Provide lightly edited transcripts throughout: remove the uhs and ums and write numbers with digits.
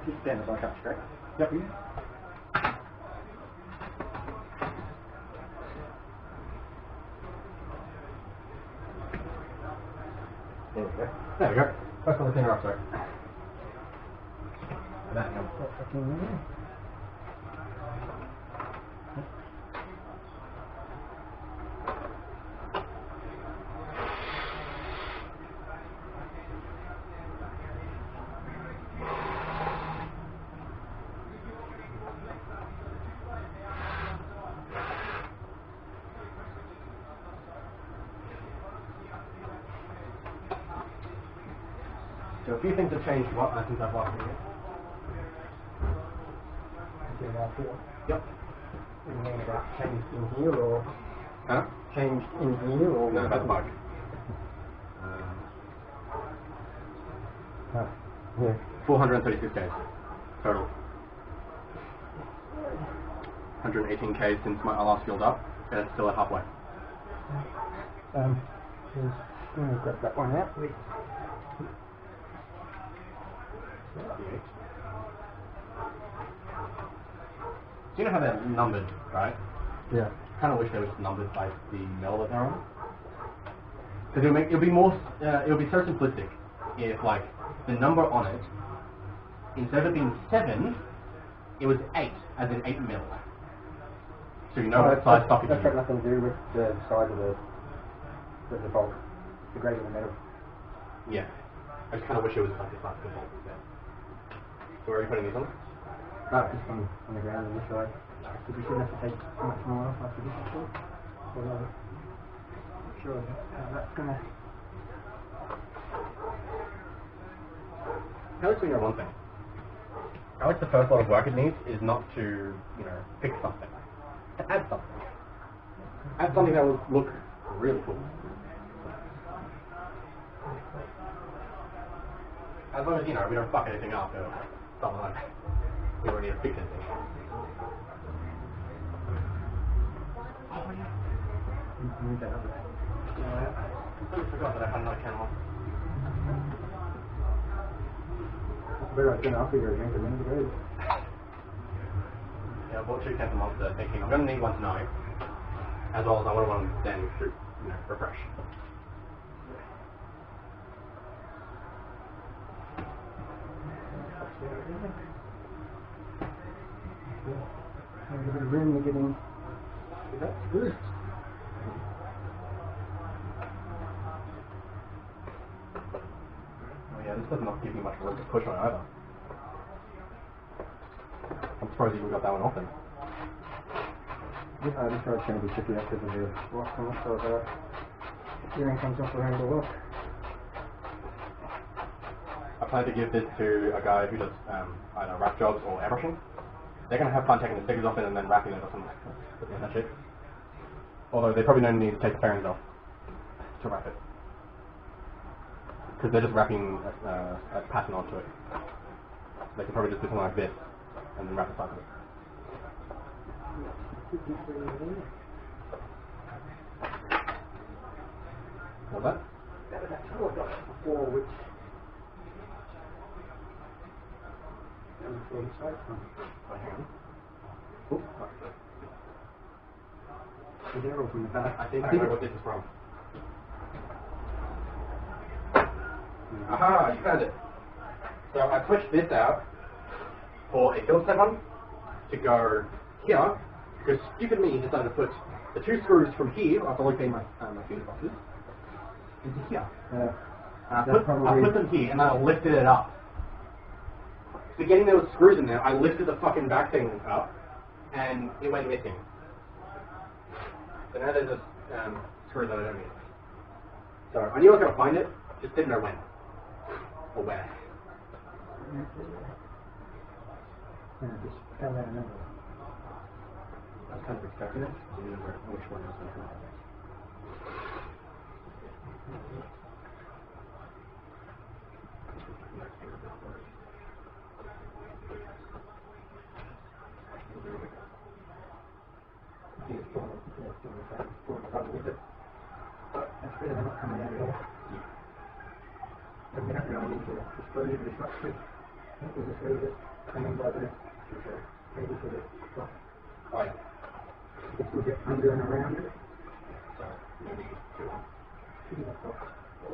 Just stand as I cut straight. Yep. There we go. There we go. First on the finger up, sorry. That helps. So a few things have changed since I've last seen it. Yep. You mean about changed in here or? Huh? Changed in here or? No, about the bike. Yeah. 436 Ks total. 118 Ks since I last filled up, and it's still at halfway. I'm gonna grab that one out. So you know how they're numbered, right? Yeah. I kind of wish they were just numbered by the mill that they're on. Because it'll be more, it'll be so simplistic if like the number on it, instead of it being 7, it was 8, as in 8 mil. So you know what size stock it is. That's got nothing to do with the size of the bulk, the grade of the metal. Yeah. I just kind of wish it was like the size of the bulk instead. So where are you putting these on? Right, just on the ground on this side. Because we shouldn't have to take much more off after this, actually. Although, I'm sure that's gonna... Alex, we know one thing. Alex, the first lot of work it needs is not to, you know, fix something. To add something. Add something that will look really cool. As long as, you know, we don't fuck anything up or something like that. We don't need to fix anything. Oh, yeah. Move that over. I completely forgot that I had another camera. Better I turn off the drink a minute ago. Yeah, I bought 2 cans of Monster thinking I'm going to need one tonight, as well as I want one then to, you know, refresh. A little bit of room to get in. That's good. Oh yeah, this does not give you much room to push on either. I'm surprised you even got that one open. This road's going to be tricky after the lock on this, so the gearing comes off around the lock. I plan to give this to a guy who does either wrap jobs or airbrushing. They're going to have fun taking the stickers off it and then wrapping it or something. That shit. Although they probably don't need to take the fairings off to wrap it. Because they're just wrapping a pattern onto it. So they can probably just do something like this and then wrap the side of it. What's that? That was that tool I got before, which... That was the side from. Oh, hang on. Oh, the arrow from the back. I think I know what this is from. Aha, you found it. So I switched this out for a Phillips head one to go here, because stupid me decided to put the 2 screws from here, after locating my fuse boxes, into here. I put them here and then I lifted it up. So getting those screws in there, I lifted the fucking back thing up and it went missing. So now there's a screw that I don't need. So I knew I was going to find it, just didn't know when. Or where? And I just fell out another one. I was kind of expecting it. I didn't know which one was going to come out. That's better than not coming out at all. But we're not going into it. Just slowly but it's not quick. We'll just leave it coming by the maybe for the top. Oh, yeah. If we get under and around it, So, maybe two.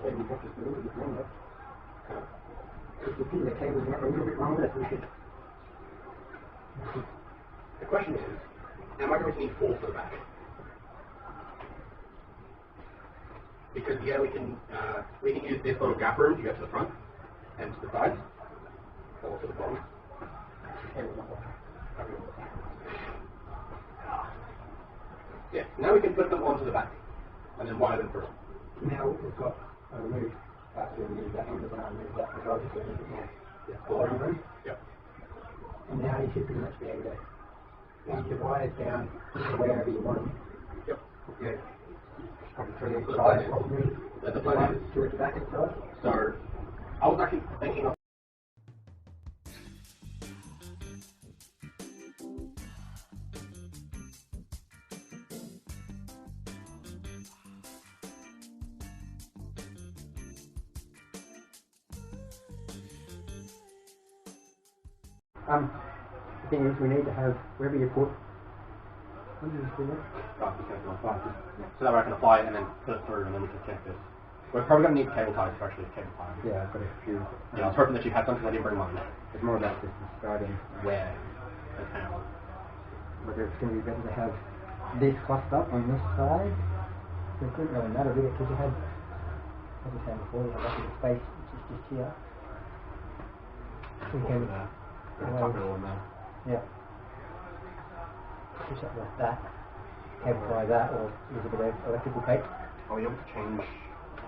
maybe that's just a little bit longer. If you see the cable's not a little bit longer, we should. The question is, am I going to need four for the back? Because yeah, we can use this little gap room to get to the front and to the sides, or to the bottom. Yeah, now we can put them onto the back and then wire them through. Now we've got a remove after we move that one, we're going to remove that because it's a little bit more. Bottom room. Yep. And now you should pretty much be able to lead your wires down to wherever you want them. Yep. Yeah. Probably three So the sides, plan is- probably. the plan is- Two at the back and side. So, I was actually thinking of the thing is we need to have, wherever you put, what did you do there? so that way I can apply it and then put it through and then we can check this. We're probably going to need cable ties for actually cable ties. Yeah, I've got a few. Yeah, I was hoping that you had some because I didn't bring mine. It's more about just deciding Where and how. whether it's going to be better to have this clustered up on this side. So it couldn't really matter really because you had, as I was saying before, you had lots of space which is just here. We can, Tuck it all in there. yeah. Push up like that, cable tie that, or use a bit of electrical tape. Oh, you want to change.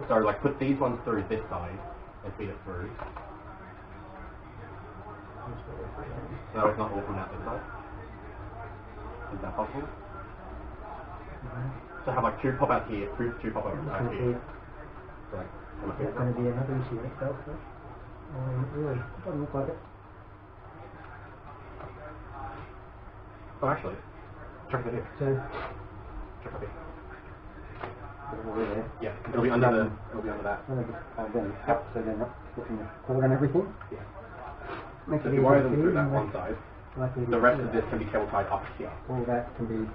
So, like, put these ones through this side and feed it through. So it's not all from that side. Is that possible? So have like two pop out here, two pop out here. Right. It's going to be another issue in itself, but really, it doesn't look like it. Oh, actually, check it here. So, Check it here. over there. Yeah, it'll be under the. It'll be under that. So then up, so they're not slipping the cord and everything. Yeah. Makes So it if you easy wire to them see, through that and one side, like we the did rest here. of this can be cable tied up here. All that can be.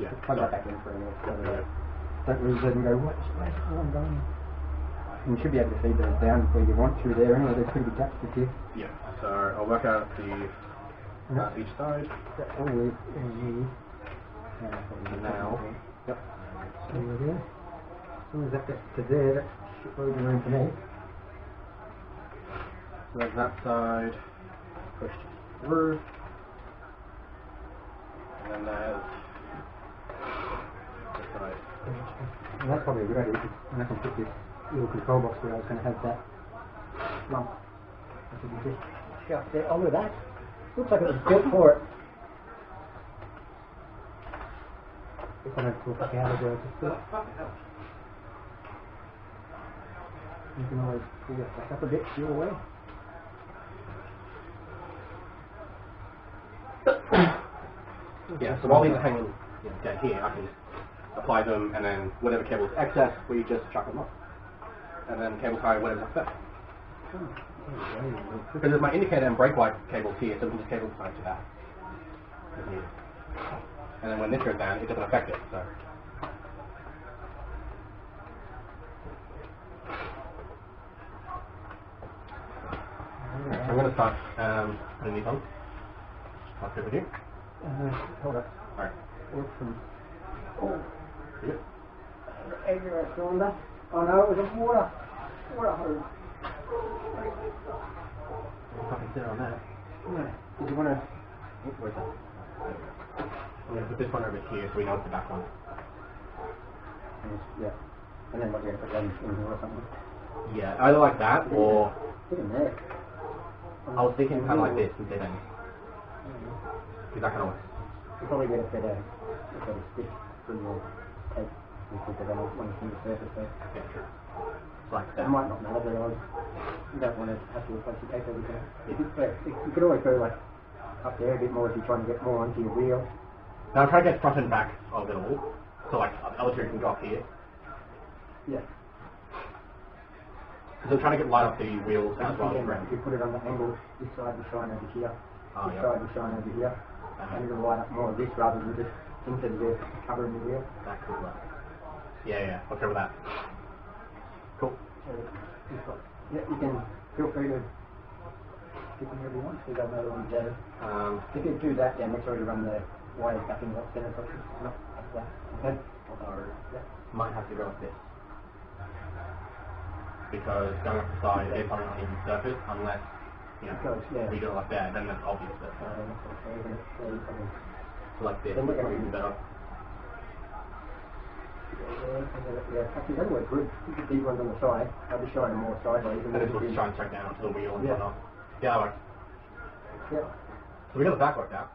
Yeah. Plug that back in for a minute. So that don't lose it and go, where's the one going? And you should be able to feed those down where you want through there anyway. There's pretty good gaps here. Yeah. So I'll work out the each side. That's all we need. Now. Yep. So we're there. As soon as that gets to there, that's loads of room for me. So there's that side pushed through. And then there's this side. And that's probably a good idea, because when I can put this little control box where I was going to have that lump. I could just shove there. Oh, look at that. Looks like it was built for it. If I don't talk like how to do it, just do it. You can always pull it back up a bit your way. Yeah, so while these are hanging down here, I can apply them, and then whatever cable's excess, we just chuck them off. And then cable tie whatever's excess. Because there's my indicator and brake light cables here, so we can just cable tie to that. If needed. And then when this goes down, it doesn't affect it, so. I'm going to start putting these on. That's good with you? Hold up. Alright. Work from. Oh, Good. air cylinder. Oh no, it was a water hose. Fucking sit on that. Yeah. Did you want to? Where's that? I'm going to put this one over here so we know it's the back one. Yeah. And then what, you're going to put that in here or something? Yeah, either like that or Even there. I was thinking kind of like this instead then. Because that kind of works. You probably get a better stick through your tape because I don't want to see the surface there. Yeah, true. Like That that. might not matter, but you don't want to have to replace your tape every time. You could always go like up there a bit more if you're trying to get more onto your wheel. Now I'm trying to get front and back of it all. So like the other two can go up here. Yeah. So I'm trying to get light up the wheels as well as the Again, ground. if you put it on the angle, this side will shine over here, Oh, this yeah. side will shine over here, and it'll light up more of this rather than just into the covering the wheel. That could work. Yeah, yeah. Okay with that. Cool. So yeah, you can feel free to stick them wherever you want. There's another one there. If you do that, then make sure you run the wires back in the center section. Not up that. Okay. Or Yeah. might have to go like this. Because going up the side, it's on an uneven surface unless, you know, Because, yeah. we do it like that, then that's obvious. But That's okay, isn't it? So you probably so like this Then would we're gonna be use- better. yeah, actually that'll work good. You put these ones on the side, I'll be shining more sideways. And this will shine straight down onto the wheel and Yeah. whatnot. Yeah, that works. Yeah. So we got the back worked out.